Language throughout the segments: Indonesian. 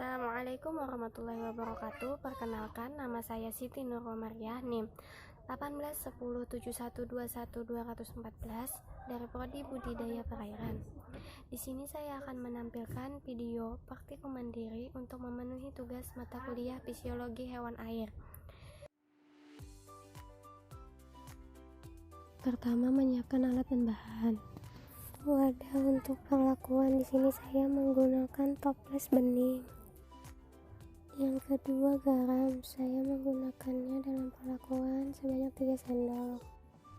Assalamualaikum warahmatullahi wabarakatuh. Perkenalkan, nama saya Siti Nur Romariah, NIM 18107121214 dari Prodi Budidaya Perairan. Di sini saya akan menampilkan video praktikum mandiri untuk memenuhi tugas mata kuliah Fisiologi Hewan Air. Pertama, menyiapkan alat dan bahan. Wadah untuk perlakuan, di sini saya menggunakan toples bening. Yang kedua, garam. Saya menggunakannya dalam perlakuan sebanyak 3 sendok.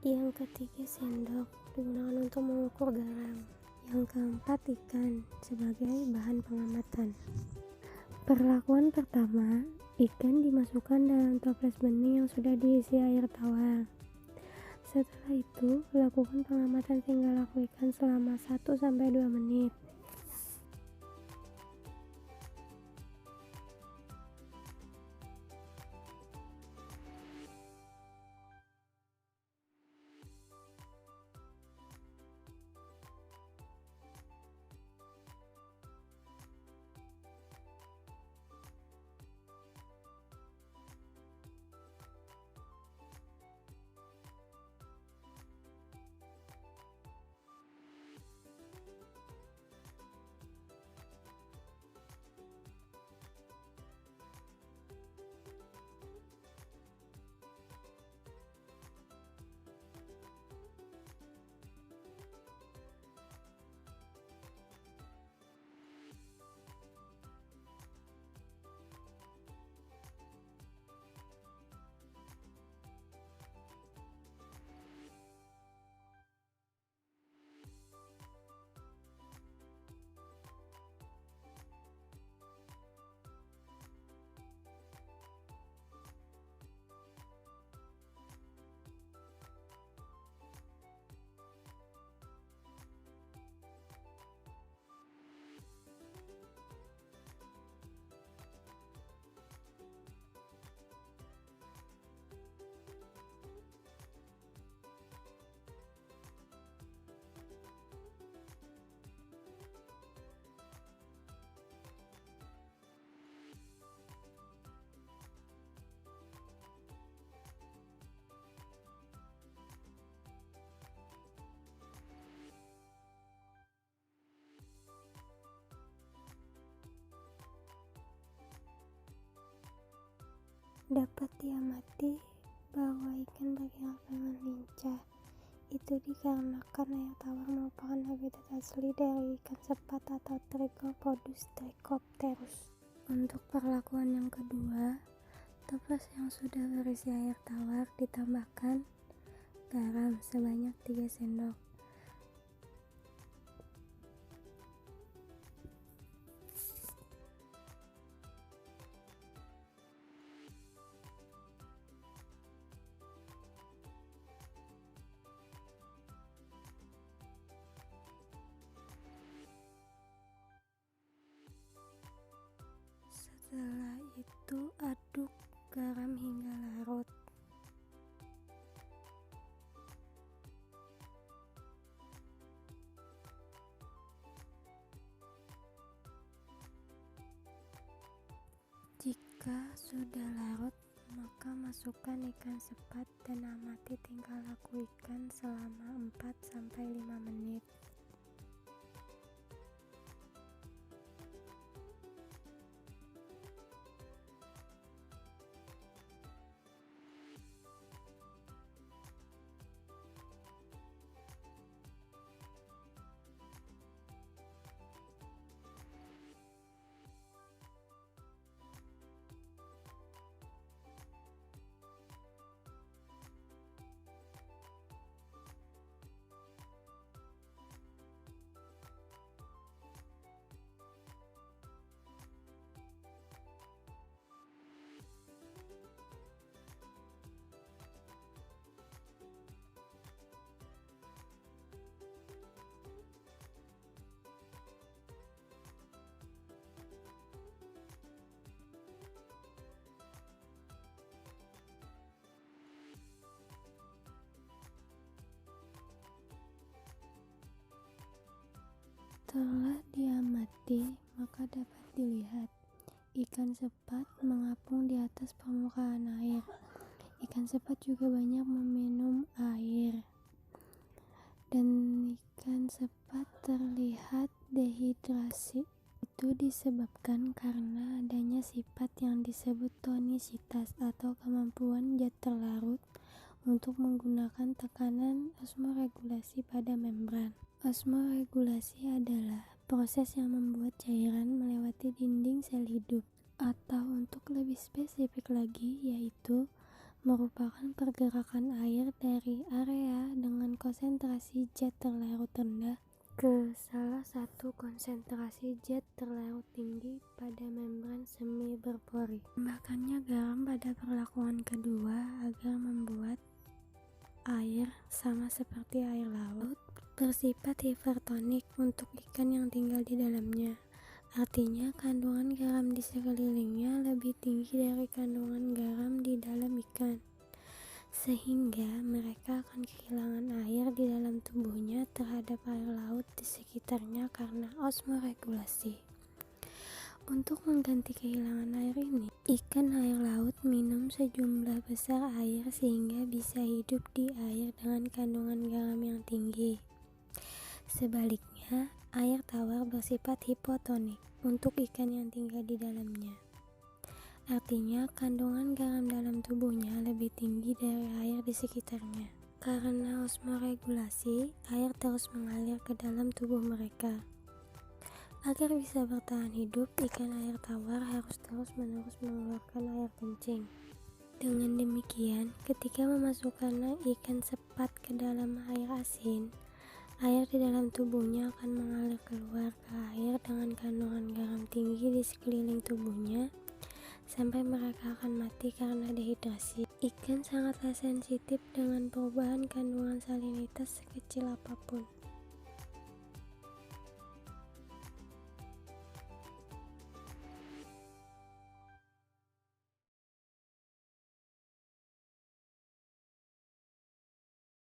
Yang ketiga, sendok digunakan untuk mengukur garam. Yang keempat, ikan sebagai bahan pengamatan. Perlakuan pertama, ikan dimasukkan dalam toples bening yang sudah diisi air tawar. Setelah itu, lakukan pengamatan tinggal laku ikan selama 1-2 menit. Dapat diamati bahwa ikan bergerak dengan lincah. Itu dikarenakan air tawar merupakan habitat asli dari ikan sepat atau Trichopodus trichopterus. Untuk perlakuan yang kedua, toples yang sudah berisi air tawar ditambahkan garam sebanyak 3 sendok. Setelah itu, aduk garam hingga larut. Jika sudah larut, maka masukkan ikan sepat dan amati tingkah laku ikan selama 4-5 menit. Setelah diamati, maka dapat dilihat ikan sepat mengapung di atas permukaan air. Ikan sepat juga banyak meminum air, dan ikan sepat terlihat dehidrasi. Itu disebabkan karena adanya sifat yang disebut tonisitas atau kemampuan zat terlarut untuk menggunakan tekanan osmoregulasi pada membran. Osmoregulasi adalah proses yang membuat cairan melewati dinding sel hidup, atau untuk lebih spesifik lagi yaitu merupakan pergerakan air dari area dengan konsentrasi zat terlarut rendah ke salah satu konsentrasi zat terlarut tinggi pada membran semi berpori. Tambahkannya garam pada perlakuan kedua agar membuat air sama seperti air laut bersifat hipertonik untuk ikan yang tinggal di dalamnya. Artinya kandungan garam di sekelilingnya lebih tinggi dari kandungan garam di dalam ikan, sehingga mereka akan kehilangan air di dalam tubuhnya terhadap air laut di sekitarnya karena osmoregulasi. Untuk mengganti kehilangan air ini, ikan air laut minum sejumlah besar air sehingga bisa hidup di air dengan kandungan garam yang tinggi. Sebaliknya, air tawar bersifat hipotonik untuk ikan yang tinggal di dalamnya. Artinya, kandungan garam dalam tubuhnya lebih tinggi dari air di sekitarnya. Karena osmoregulasi, air terus mengalir ke dalam tubuh mereka. Agar bisa bertahan hidup, ikan air tawar harus terus-menerus mengeluarkan air kencing. Dengan demikian, ketika memasukkan ikan sepat ke dalam air asin, air di dalam tubuhnya akan mengalir keluar ke air dengan kandungan garam tinggi di sekeliling tubuhnya, sampai mereka akan mati karena dehidrasi. Ikan sangatlah sensitif dengan perubahan kandungan salinitas sekecil apapun.